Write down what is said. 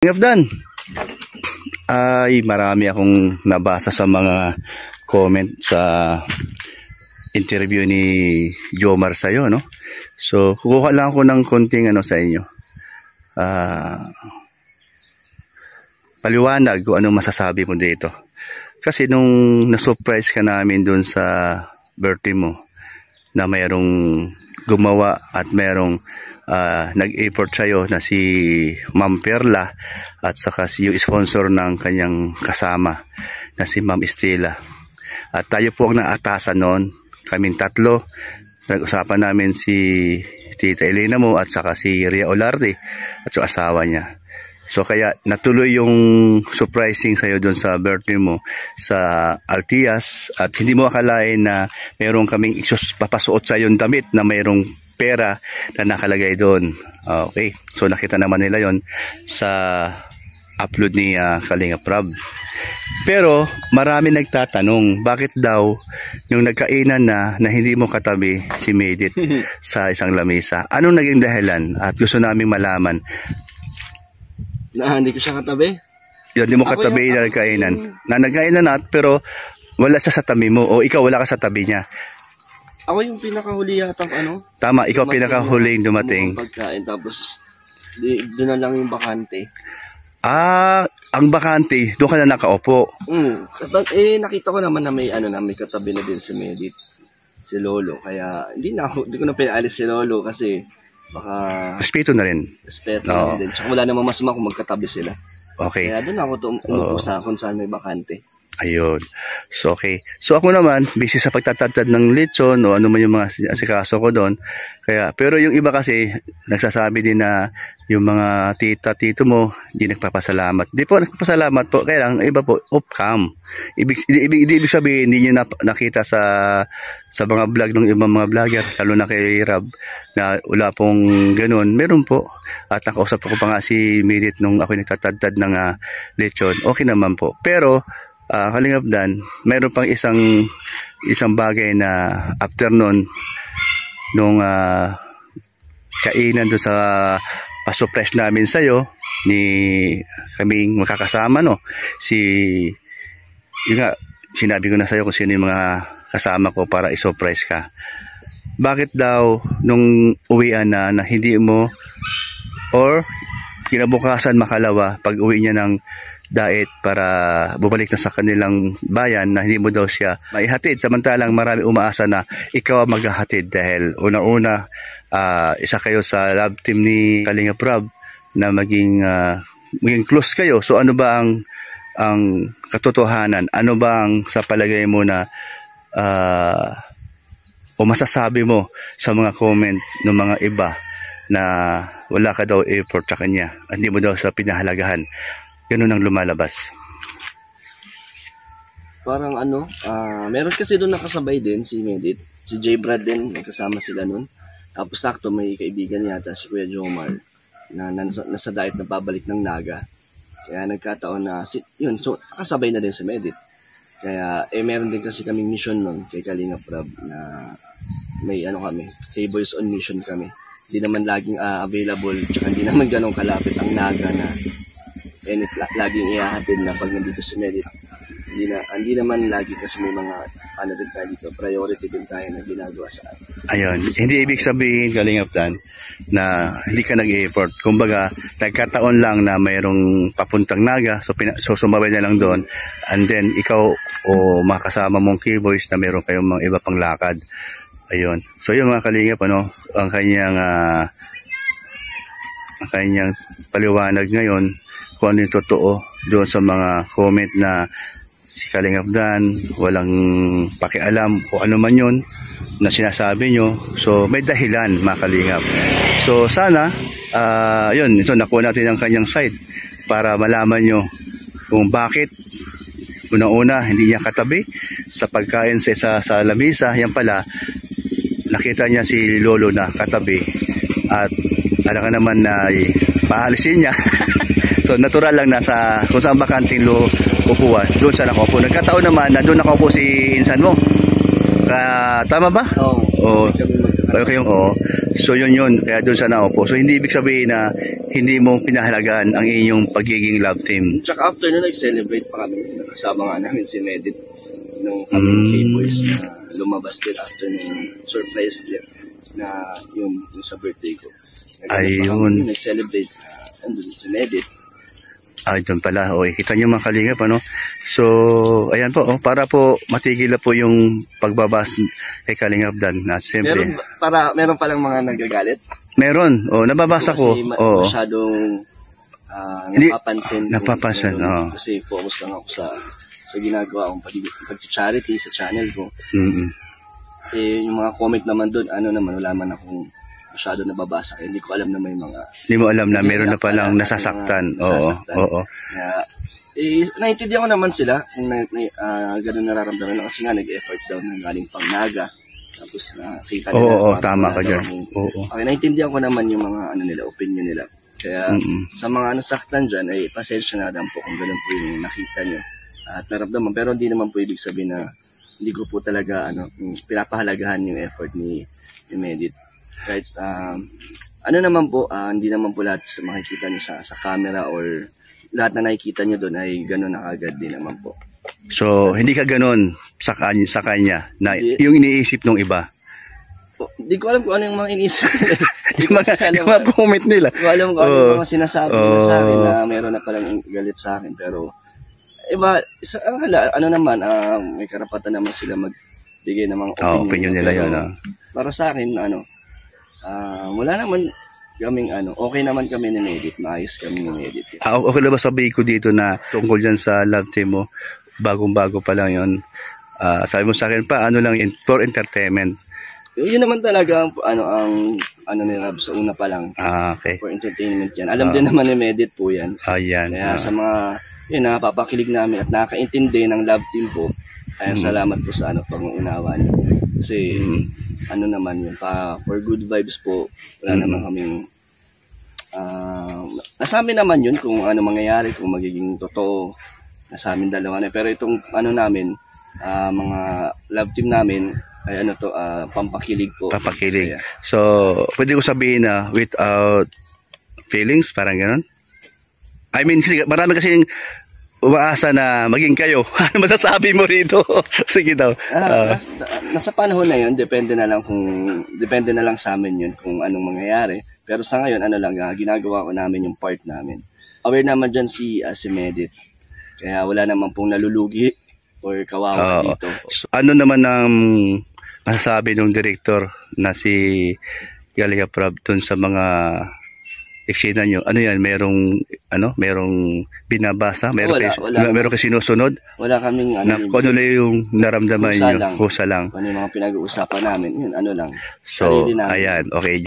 Afdan, ay marami akong nabasa sa mga comment sa interview ni Jomar sa'yo, no? So, kukuha lang ako ng konting sa inyo. Paliwanag kung anong masasabi mo dito. Kasi nung na-surprise ka namin dun sa birthday mo, na mayroong gumawa at mayroong nag-effort sa'yo na si Ma'am Perla at saka si yung sponsor ng kanyang kasama na si Ma'am Estela. At tayo po ang naatasan noon, kaming tatlo. Nag-usapan namin si Tita Elena mo at saka si Ria Olarte at sa asawa niya. So kaya natuloy yung surprising sa'yo doon sa birthday mo sa Altias at hindi mo akalain na mayroong kaming papasuot sa yung damit na mayroong pera na nakalagay doon. Okay, so nakita naman nila yon sa upload ni Kalinga Prab. Pero marami nagtatanong, bakit daw yung nagkainan na hindi mo katabi si Medit sa isang lamesa? Anong naging dahilan? At gusto naming malaman. Na hindi ko siya katabi? Yun, hindi mo katabi na nagkainan. Na nagkainan pero wala siya sa tabi mo o ikaw wala ka sa tabi niya. Ako yung pinakahuli yata Tama, ikaw pinakahuling dumating. Pagkain, tapos doon na lang yung bakante. Ang bakante, doon ka na nakaupo. Nakita ko naman na may may katabi na din si Medit, si Lolo. Kaya hindi ko na pinaalis si Lolo kasi baka respeto na rin. Respeto na din. Tsaka wala namang masama kung magkatabi sila. Okay. Kaya doon ako umuusa kung saan may bakante. Ayun. So, okay. So, ako naman, busy sa pagtatatad ng lechon o ano man yung mga asikaso ko doon. Kaya, pero yung iba kasi, nagsasabi din na yung mga tito mo, hindi nagpapasalamat. Hindi po nagpapasalamat po. Kaya lang, iba po, off-cam. Ibig sabihin, hindi nyo nakita sa mga vlog ng ibang mga vlogger, lalo na kay Rab, na wala pong ganun. Meron po. At nakausap ko pa nga si Medit nung ako nagtatadtad ng lechon. Okay naman po. Pero, Kalingapdan, mayroon pang isang bagay na after nun, nung kainan doon sa surprise namin sa'yo, kaming makakasama, no? Yun nga, sinabi ko na sa'yo kung sino yung mga kasama ko para i-surprise ka. Bakit daw nung uwian na hindi mo or kinabukasan makalawa pag uwi niya ng daet para bumalik na sa kanilang bayan na hindi mo daw siya maihatid, samantalang marami umaasa na ikaw ang maghahatid dahil una-una isa kayo sa love team ni Kalinga Prab na maging close kayo. So ano ba ang katotohanan? Ano ba ang sa palagay mo na o masasabi mo sa mga comment ng mga iba na wala ka daw effort sa kanya, hindi mo daw sa pinahalagahan? Ganun ang lumalabas. Parang meron kasi doon nakasabay din si Medit, si J. Brad din, kasama sila noon. Tapos sakto may kaibigan yata si Kuya Jomar na nasa diet na babalik ng Naga. Kaya nagkataon na yun, so nakasabay na din si Medit. Kaya meron din kasi kaming mission noon kay Kalinga Prab na may kami, K-Boys on mission kami. Hindi naman laging available, tsaka hindi naman ganun kalapit ang Naga na laging ihahatid na pag nandito si Medit. Hindi naman lagi kasi may mga din tayo dito, priority din tayo na ginagawa sa atin. Ayun, hindi ibig sabihin, Kalingapdan, na hindi ka nag-effort. Kumbaga, nagkataon lang na mayroong papuntang Naga, so sumabay na lang doon, and then ikaw o makasama mong K-Boys na mayroon kayong mga iba pang lakad. Ayun. So yung mga Kalingap, ang kanyang paliwanag ngayon kung ano yung totoo doon sa mga comment na si Kalingapdan walang pakialam o ano man yun na sinasabi nyo. So may dahilan, mga Kalingap. So sana yun, ito nakuha natin ang kanyang side para malaman nyo kung bakit unang-una hindi niya katabi sa pagkain sa lamisa. Yan pala, nakita niya si Lolo na katabi at alam ka naman na paalisin niya. So natural lang na kung saan bakanting upuan, doon sa nakaupo. Nagkataon naman na doon nakaupo si insan mo. Tama ba? Oo. Okay. So yun. Kaya doon sa nakaupo. So hindi ibig sabihin na hindi mo pinahalagaan ang iyong pagiging love team. Tsaka after nun, nag-celebrate pa kami. Kasama nga namin si Medit nung kaming K-Boys na lumabas din after nung surprise din na yung sa birthday ko. Ayun. Nag-celebrate andun si Medit. Ay, doon pala. O, kita nyo mga kalingap, ano? So, ayan po, para po matigil na po yung pagbabas kay Kalingap Dan. Na siyempre. Meron palang mga nagagalit. Meron. O, nababasa ko. Kasi Oo. masyadong napapansin. Napapansin, oo. Kasi focus lang ako sa ginagawa kong pag-charity sa channel ko. Eh, yung mga comment naman doon, wala man akong masyado nababasa. Kaya hindi ko alam na may mga... Hindi mo alam na meron na palang nasasaktan. Oo. Naintindihan ko naman sila kung gano'n nararamdaman lang kasi nga nag-effort daw na galing pang Naga. Tapos nakita nila. Oo, tama ka dyan. Okay, naintindihan ko naman yung mga opinion nila. Kaya sa mga nasaktan dyan, ay pasensya na lang po kung gano'n po yung nakita nyo at naramdaman. Pero hindi naman po ibig sabihin na hindi ko po talaga pinapahalagahan yung effort ni Medit. Kahit naman po, hindi naman po lahat sa makikita nyo sa camera or lahat na nakikita nyo doon ay gano'n na agad din naman po. So, hindi ka gano'n sa kanya na yung iniisip ng iba? Hindi ko alam kung ano yung mga iniisip nila. yung mga comment nila. Hindi ko alam kung ano yung mga sinasabi nila sa akin na meron na palang galit sa akin. Pero, iba, may karapatan naman sila magbigay ng mga opinion nila yun. Para sa akin, wala naman kaming okay naman kami ni Medit, maayos kami ni Medit. Okay na ba sabihin ko dito na tungkol dyan sa love team mo, bagong-bago pa lang yun, sabi mo sa akin pa, lang yun, for entertainment. Yun naman talaga ang ni Rob sa una pa lang. Okay. For entertainment yan. Alam din naman ni Medit po yan. Ayan. Kaya sa mga napapakilig namin at nakakaintindi ng love team po, kaya salamat po sa pang-unawa niyo. Kasi naman yun, for good vibes po, wala naman kaming nasa amin naman yun kung ano mangyayari, kung magiging totoo, nasa amin dalawa na. Pero itong namin, mga love team namin, ay pampakilig po. Pampakilig. So, pwede ko sabihin na without feelings, parang gano'n? I mean, marami kasing umaasa na maging kayo. Ano masasabi mo rito? Sige daw. Nasa panahon na yun, depende na lang sa amin yun kung anong mangyayari. Pero sa ngayon, ginagawa ko namin yung part namin. Aware naman dyan si Medit. Kaya wala naman pong nalulugi or kawawa dito. So, ano naman ang masasabi ng director na si Kalingap Rob dun sa mga eksena nyo? Ano yan? Merong binabasa? Meron kasi sinusunod? Wala kaming kung ano lang yung naramdaman nyo? Kusa lang. Ano yung mga pinag-uusapan namin? Yun, lang. So, ayan. Okay.